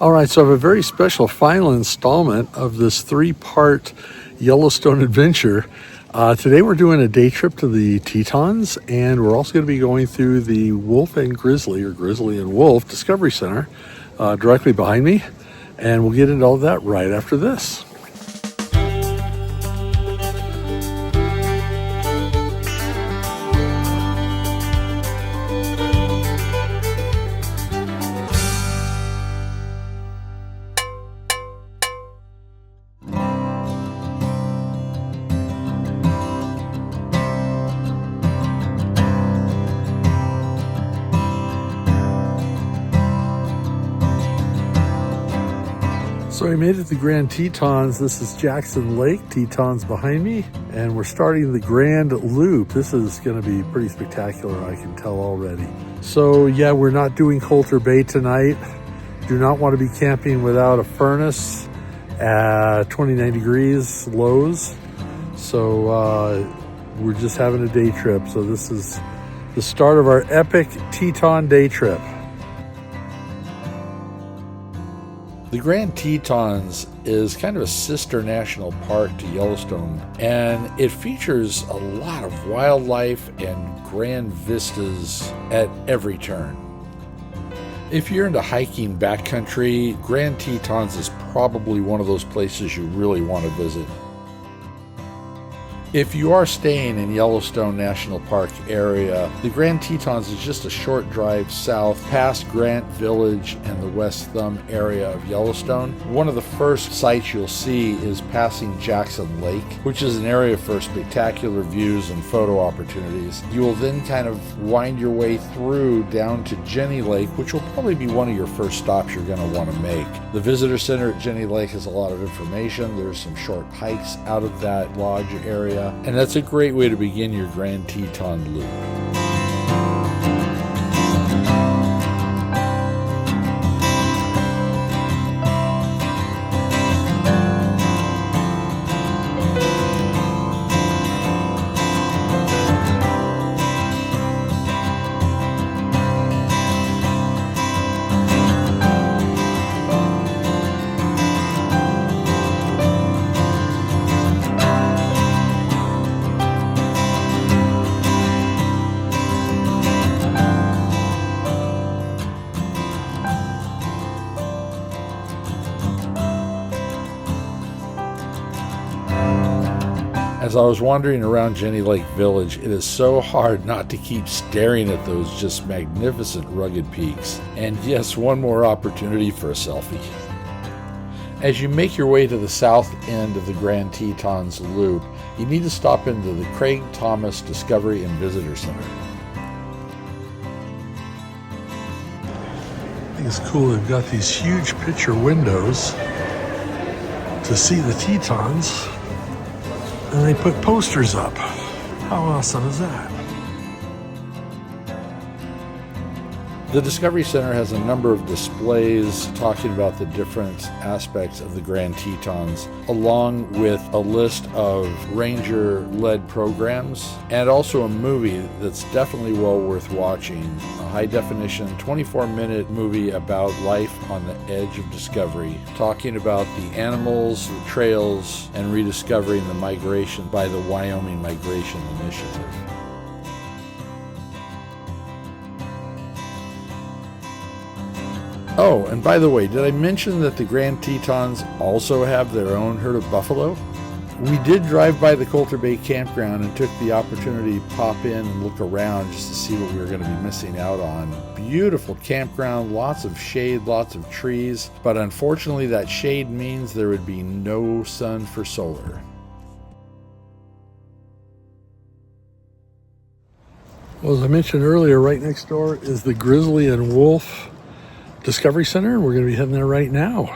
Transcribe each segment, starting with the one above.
All right, so I have a very special final installment of this three-part Yellowstone adventure. Today we're doing a day trip to the Tetons, and we're also going to be going through the Wolf and Grizzly, or Grizzly and Wolf Discovery Center, directly behind me. And we'll get into all that right after this. So we made it to Grand Tetons. This is Jackson Lake, Tetons behind me, and we're starting the Grand Loop. This is going to be pretty spectacular, I can tell already. So yeah, we're not doing Coulter Bay tonight. Do not want to be camping without a furnace at 29 degrees lows. So we're just having a day trip. So this is the start of our epic Teton day trip. The Grand Tetons is kind of a sister national park to Yellowstone, and it features a lot of wildlife and grand vistas at every turn. If you're into hiking backcountry, Grand Tetons is probably one of those places you really want to visit. If you are staying in Yellowstone National Park area, the Grand Tetons is just a short drive south past Grant Village and the West Thumb area of Yellowstone. One of the first sights you'll see is passing Jackson Lake, which is an area for spectacular views and photo opportunities. You will then kind of wind your way through down to Jenny Lake, which will probably be one of your first stops you're going to want to make. The visitor center at Jenny Lake has a lot of information. There's some short hikes out of that lodge area. And that's a great way to begin your Grand Teton loop. As I was wandering around Jenny Lake Village, it is so hard not to keep staring at those just magnificent rugged peaks. And yes, one more opportunity for a selfie. As you make your way to the south end of the Grand Tetons Loop, you need to stop into the Craig Thomas Discovery and Visitor Center. I think it's cool they've got these huge picture windows to see the Tetons. And they put posters up. How awesome is that? The Discovery Center has a number of displays talking about the different aspects of the Grand Tetons, along with a list of ranger-led programs, and also a movie that's definitely well worth watching. A high-definition 24-minute movie about life on the edge of discovery, talking about the animals, the trails, and rediscovering the migration by the Wyoming Migration Initiative. Oh, and by the way, did I mention that the Grand Tetons also have their own herd of buffalo? We did drive by the Coulter Bay campground and took the opportunity to pop in and look around just to see what we were going to be missing out on. Beautiful campground, lots of shade, lots of trees, but unfortunately that shade means there would be no sun for solar. Well, as I mentioned earlier, right next door is the Grizzly and Wolf Discovery Center. We're going to be heading there right now.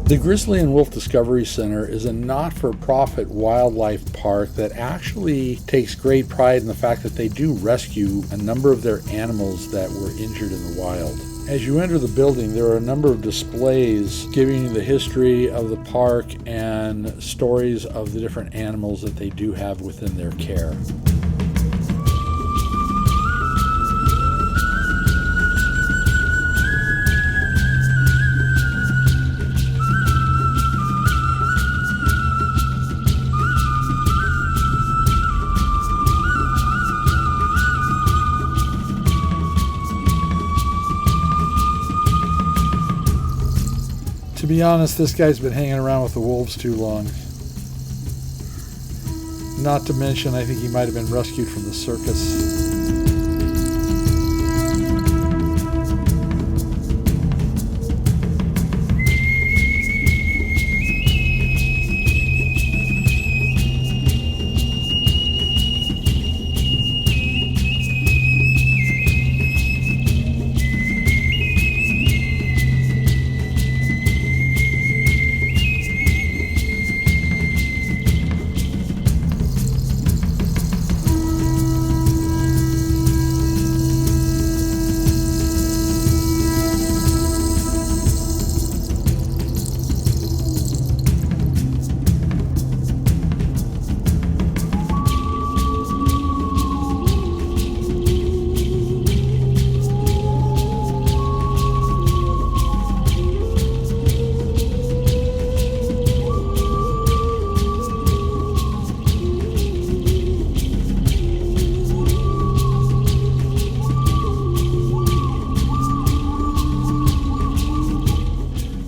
The Grizzly and Wolf Discovery Center is a not-for-profit wildlife park that actually takes great pride in the fact that they do rescue a number of their animals that were injured in the wild. As you enter the building, there are a number of displays giving you the history of the park and stories of the different animals that they do have within their care. be honest, this guy's been hanging around with the wolves too long. Not to mention, I think he might have been rescued from the circus.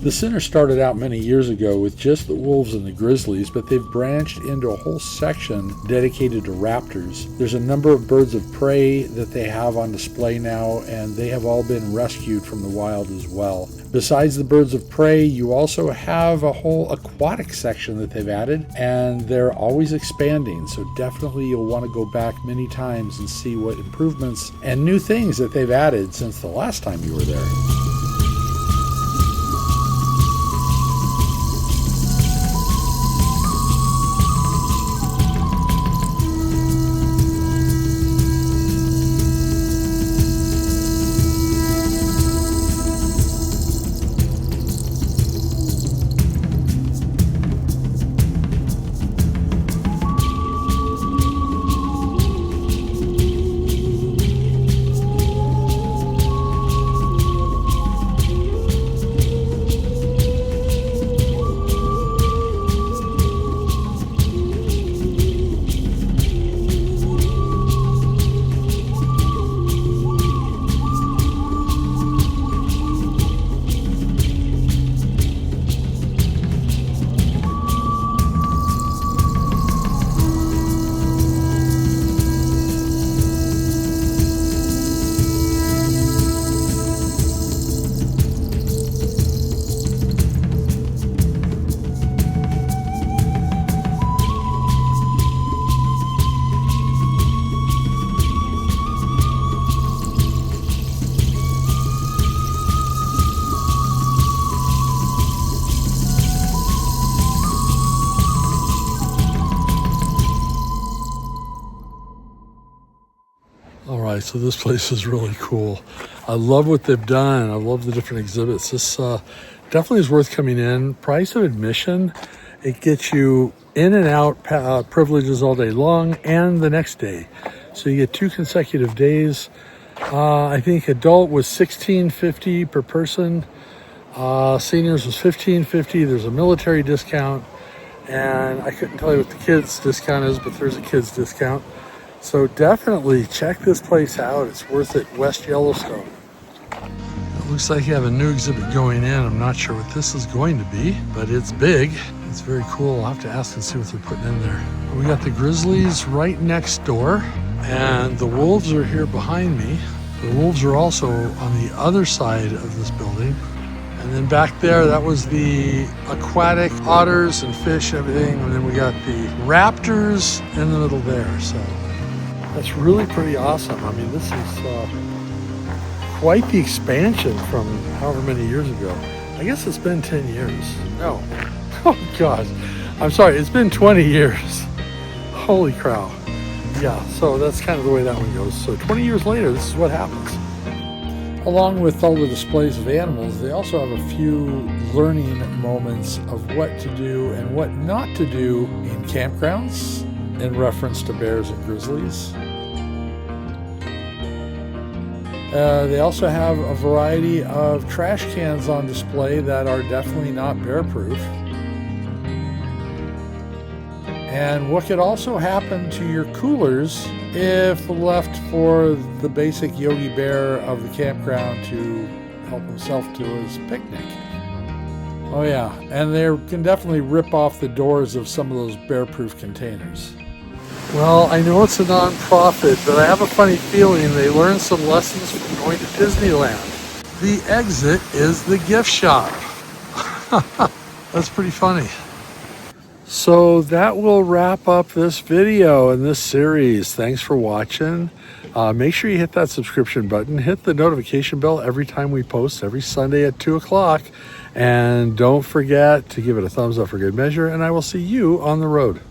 The center started out many years ago with just the wolves and the grizzlies, but they've branched into a whole section dedicated to raptors. There's a number of birds of prey that they have on display now, and they have all been rescued from the wild as well. Besides the birds of prey, you also have a whole aquatic section that they've added, and they're always expanding, so definitely you'll want to go back many times and see what improvements and new things that they've added since the last time you were there. All right, so this place is really cool. I love what they've done. I love the different exhibits. This definitely is worth coming in. Price of admission, it gets you in and out privileges all day long and the next day. So you get 2 consecutive days. I think adult was $16.50 per person. Seniors was $15.50. There's a military discount. And I couldn't tell you what the kids discount is, but there's a kids discount. So definitely check this place out. It's worth it. West Yellowstone. It looks like you have a new exhibit going in. I'm not sure what this is going to be, but it's big. It's very cool. I'll have to ask and see what they're putting in there. We got the grizzlies right next door, and the wolves are here behind me. The wolves are also on the other side of this building. And then back there, that was the aquatic otters and fish, everything. And then we got the raptors in the middle there. So that's really pretty awesome. I mean, this is quite the expansion from however many years ago. I guess it's been 10 years. No. Oh, God. I'm sorry. It's been 20 years. Holy cow. Yeah, so that's kind of the way that one goes. So 20 years later, this is what happens. Along with all the displays of animals, they also have a few learning moments of what to do and what not to do in campgrounds in reference to bears and grizzlies. They also have a variety of trash cans on display that are definitely not bear-proof. And what could also happen to your coolers if left for the basic Yogi Bear of the campground to help himself to his picnic. Oh yeah, and they can definitely rip off the doors of some of those bear-proof containers. Well, I know it's a non-profit, but I have a funny feeling they learned some lessons from going to Disneyland. The exit is the gift shop. That's pretty funny. So that will wrap up this video and this series. Thanks for watching. Make sure you hit that subscription button. Hit the notification bell every time we post, every Sunday at 2 o'clock. And don't forget to give it a thumbs up for good measure. And I will see you on the road.